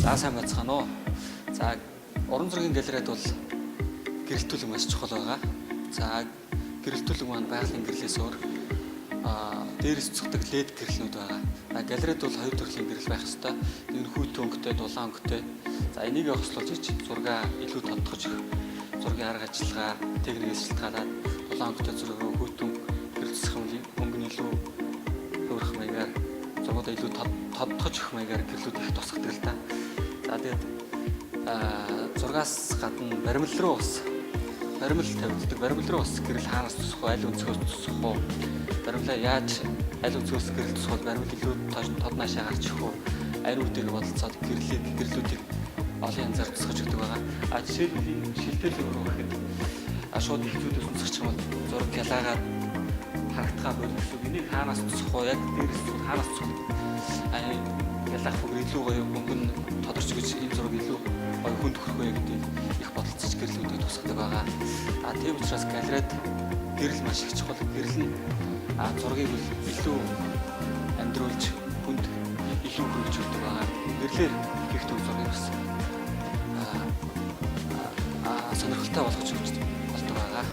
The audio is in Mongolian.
За сайн байцгаана уу. За уран зургийн галерейд бол гэрэлтүүлэг маш чухал байгаа. За гэрэлтүүлэг маань байгалийн гэрлээс өөр дээрээс цогтөг LED гэрлэнүүд байгаа. Галерейд бол хоёр төрлийн гэрэл байх ёстой. Нэг нь хүйтэн өнгөтэй, дулаан өнгөтэй. За энийг хослуулж ич зургаа илүү тодтогч зургийн арга ажиллагаа, техникээс шалтгаалаад дулаан өнгөтэй зургийг хүйтэн гэрэлцэх өнгө нь илүү өөрөх маягаар зургуудаа илүү тодтогч өгөх маягаар гэрлүүд их тусгадаг л та. За тэгээд зургаас гадна баримл руу бас баримл тавигддаг. Баримл руу бас гэрэл хаанаас тусах вэ? Аль өнцгөөс тусах вэ? Баримлаа яаж аль өнцгөөс гэрэл тусах вэ? Баримл илүү тод наашаа гарч ирэх үү? Ариун үдээр бодолцоод гэрлүүдийг олон янзаар тусгаж өгдөг байгаа. Жишээлбэл шилтэл рүү гэхэд шууд их зүйлээс тусгах юм бол зураг ялаагаад харагдахаа болно гэсэн. Энийг хаанаас тусах вэ? Яг дээрээс хаанаас тусах вэ? Ялах бүр илүү гоё өнгө нь тодорч гэж энэ зураг илүү гоё хүн төхөрхөө гэдэг их бодолцож гэрлүүдийг тусгадаг байгаа. Тийм учраас галерейд гэрэл маш их чухал. Гэрэл нь зургийг илүү амьдруулж хүнд илүү хөргөж өгдөг байгаа. Гэрлээр их төв зургийг бас сонирхолтой болгож өгч болдог байгаа.